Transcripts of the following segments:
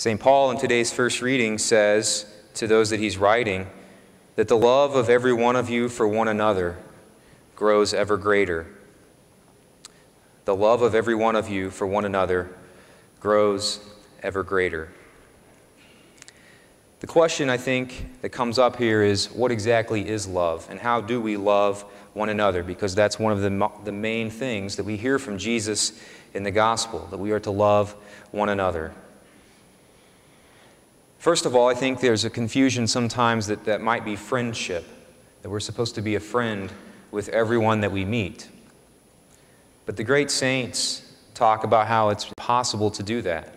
St. Paul in today's first reading says to those that he's writing that the love of every one of you for one another grows ever greater. The love of every one of you for one another grows ever greater. The question, I think, that comes up here is, what exactly is love, and how do we love one another? Because that's one of the main things that we hear from Jesus in the gospel, that we are to love one another. First of all, I think there's a confusion sometimes that might be friendship, that we're supposed to be a friend with everyone that we meet. But the great saints talk about how it's possible to do that,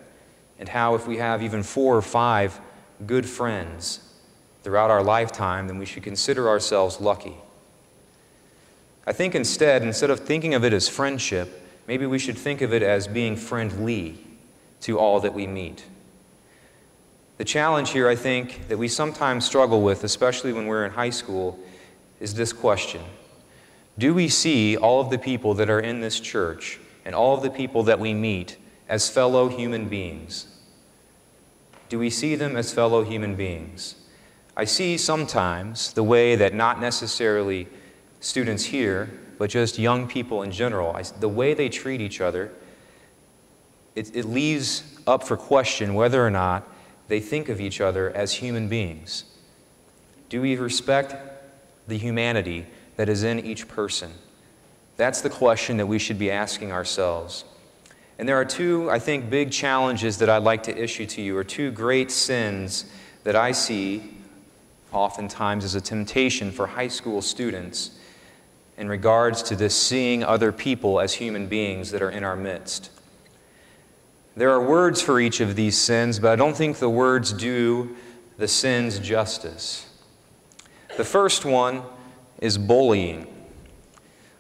and how if we have even 4 or 5 good friends throughout our lifetime, then we should consider ourselves lucky. I think instead of thinking of it as friendship, maybe we should think of it as being friendly to all that we meet. The challenge here, I think, that we sometimes struggle with, especially when we're in high school, is this question. Do we see all of the people that are in this church and all of the people that we meet as fellow human beings? Do we see them as fellow human beings? I see sometimes the way that not necessarily students here, but just young people in general, the way they treat each other, it leaves up for question whether or not they think of each other as human beings. Do we respect the humanity that is in each person? That's the question that we should be asking ourselves. And there are 2, I think, big challenges that I'd like to issue to you, or 2 great sins that I see oftentimes as a temptation for high school students in regards to this seeing other people as human beings that are in our midst. There are words for each of these sins, but I don't think the words do the sins justice. The first one is bullying.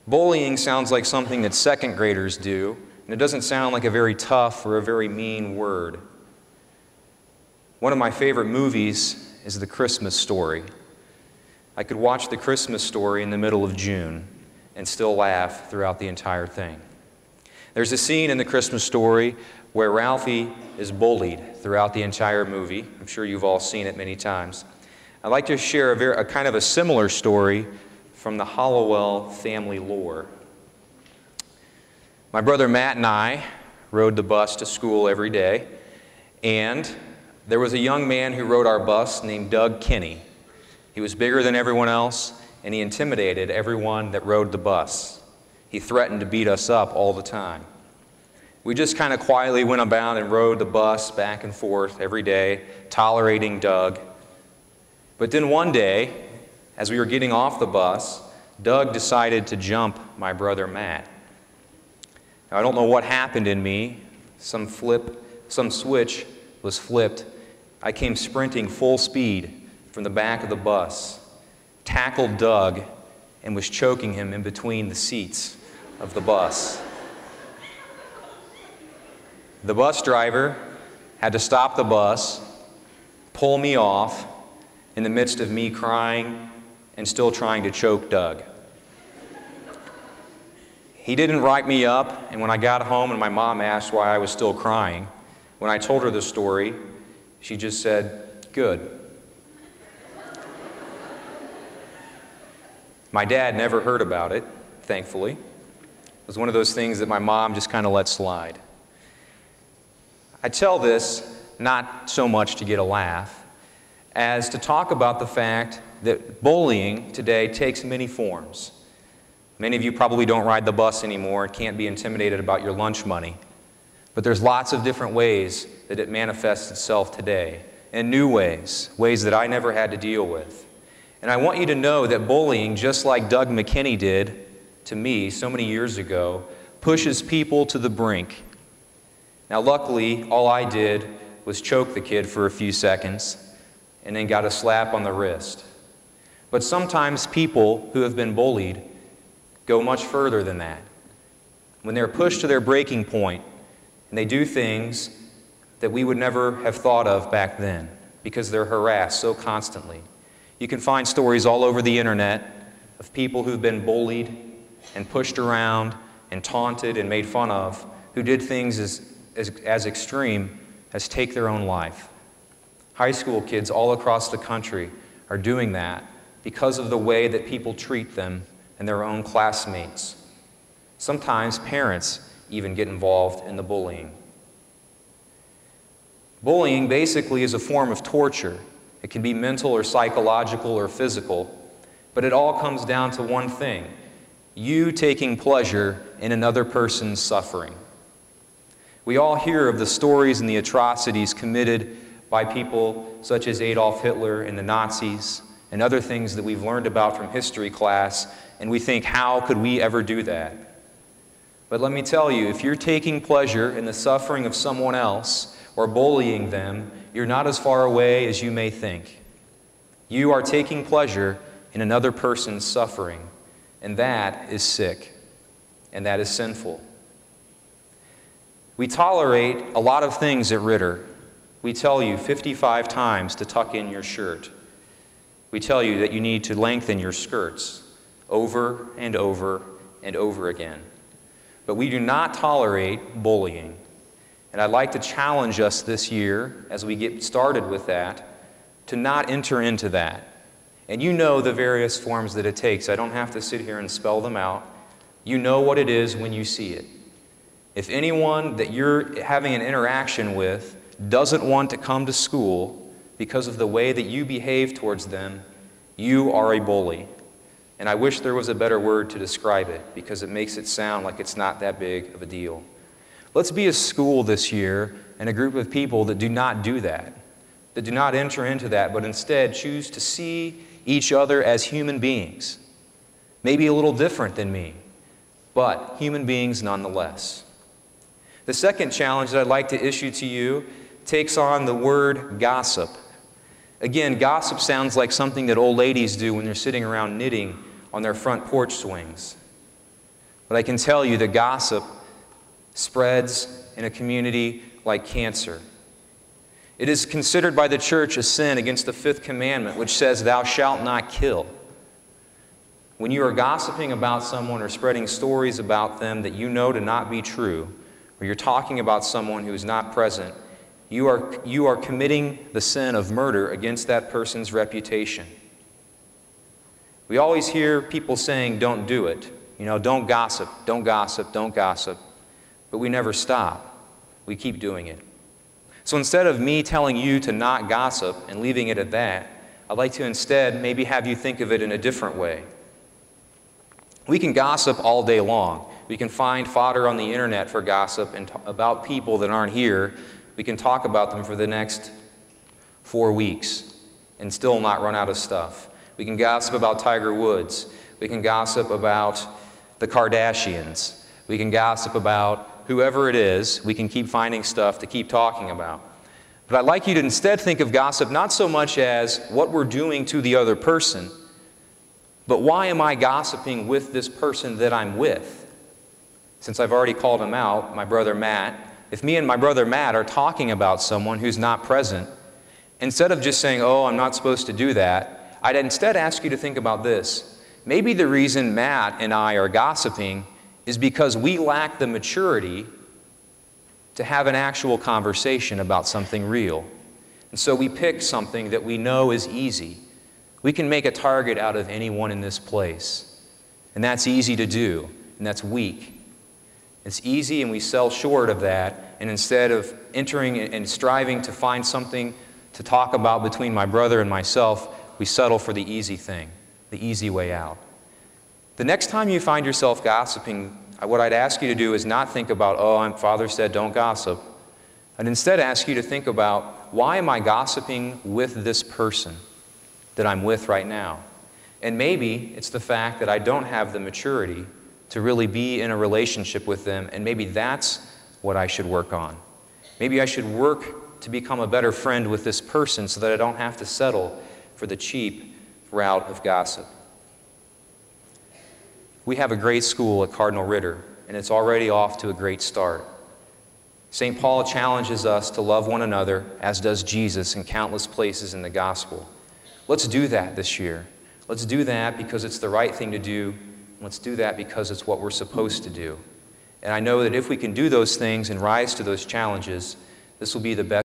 Bullying sounds like something that 2nd graders do, and it doesn't sound like a very tough or a very mean word. One of my favorite movies is The Christmas Story. I could watch The Christmas Story in the middle of June and still laugh throughout the entire thing. There's a scene in The Christmas Story where Ralphie is bullied throughout the entire movie. I'm sure you've all seen it many times. I'd like to share a kind of a similar story from the Hollowell family lore. My brother Matt and I rode the bus to school every day, and there was a young man who rode our bus named Doug Kinney. He was bigger than everyone else, and he intimidated everyone that rode the bus. He threatened to beat us up all the time. We just kind of quietly went about and rode the bus back and forth every day, tolerating Doug. But then one day, as we were getting off the bus, Doug decided to jump my brother Matt. Now, I don't know what happened in me. Some switch was flipped. I came sprinting full speed from the back of the bus, tackled Doug, and was choking him in between the seats of the bus. The bus driver had to stop the bus, pull me off in the midst of me crying and still trying to choke Doug. He didn't write me up, and when I got home and my mom asked why I was still crying, when I told her the story, she just said, "Good." My dad never heard about it, thankfully. It was one of those things that my mom just kind of let slide. I tell this not so much to get a laugh, as to talk about the fact that bullying today takes many forms. Many of you probably don't ride the bus anymore and can't be intimidated about your lunch money. But there's lots of different ways that it manifests itself today, in new ways, ways that I never had to deal with. And I want you to know that bullying, just like Doug McKinney did to me so many years ago, pushes people to the brink. Now, luckily, all I did was choke the kid for a few seconds and then got a slap on the wrist. But sometimes people who have been bullied go much further than that. When they're pushed to their breaking point, and they do things that we would never have thought of back then because they're harassed so constantly. You can find stories all over the internet of people who've been bullied and pushed around and taunted and made fun of, who did things as extreme has taken their own life. High school kids all across the country are doing that because of the way that people treat them and their own classmates. Sometimes parents even get involved in the bullying. Bullying basically is a form of torture. It can be mental or psychological or physical, but it all comes down to one thing: you taking pleasure in another person's suffering. We all hear of the stories and the atrocities committed by people such as Adolf Hitler and the Nazis and other things that we've learned about from history class, and we think, how could we ever do that? But let me tell you, if you're taking pleasure in the suffering of someone else or bullying them, you're not as far away as you may think. You are taking pleasure in another person's suffering, and that is sick, and that is sinful. We tolerate a lot of things at Ritter. We tell you 55 times to tuck in your shirt. We tell you that you need to lengthen your skirts over and over and over again. But we do not tolerate bullying. And I'd like to challenge us this year, as we get started with that, to not enter into that. And you know the various forms that it takes. I don't have to sit here and spell them out. You know what it is when you see it. If anyone that you're having an interaction with doesn't want to come to school because of the way that you behave towards them, you are a bully. And I wish there was a better word to describe it, because it makes it sound like it's not that big of a deal. Let's be a school this year and a group of people that do not do that do not enter into that, but instead choose to see each other as human beings. Maybe a little different than me, but human beings nonetheless. The second challenge that I'd like to issue to you takes on the word gossip. Again, gossip sounds like something that old ladies do when they're sitting around knitting on their front porch swings. But I can tell you that gossip spreads in a community like cancer. It is considered by the church a sin against the fifth commandment, which says, "Thou shalt not kill." When you are gossiping about someone or spreading stories about them that you know to not be true, or you're talking about someone who is not present, you are committing the sin of murder against that person's reputation. We always hear people saying, "Don't do it." You know, don't gossip, don't gossip, don't gossip. But we never stop. We keep doing it. So instead of me telling you to not gossip and leaving it at that, I'd like to instead maybe have you think of it in a different way. We can gossip all day long. We can find fodder on the internet for gossip and about people that aren't here. We can talk about them for the next 4 weeks and still not run out of stuff. We can gossip about Tiger Woods. We can gossip about the Kardashians. We can gossip about whoever it is. We can keep finding stuff to keep talking about. But I'd like you to instead think of gossip not so much as what we're doing to the other person, but why am I gossiping with this person that I'm with? Since I've already called him out, my brother Matt, if me and my brother Matt are talking about someone who's not present, instead of just saying, "Oh, I'm not supposed to do that," I'd instead ask you to think about this. Maybe the reason Matt and I are gossiping is because we lack the maturity to have an actual conversation about something real. And so we pick something that we know is easy. We can make a target out of anyone in this place. And that's easy to do, and that's weak. It's easy, and we sell short of that, and instead of entering and striving to find something to talk about between my brother and myself, we settle for the easy thing, the easy way out. The next time you find yourself gossiping, what I'd ask you to do is not think about, "Oh, Father said don't gossip." I'd instead ask you to think about, why am I gossiping with this person that I'm with right now? And maybe it's the fact that I don't have the maturity to really be in a relationship with them, and maybe that's what I should work on. Maybe I should work to become a better friend with this person so that I don't have to settle for the cheap route of gossip. We have a great school at Cardinal Ritter, and it's already off to a great start. St. Paul challenges us to love one another, as does Jesus in countless places in the gospel. Let's do that this year. Let's do that because it's the right thing to do. Let's do that because it's what we're supposed to do. And I know that if we can do those things and rise to those challenges, this will be the best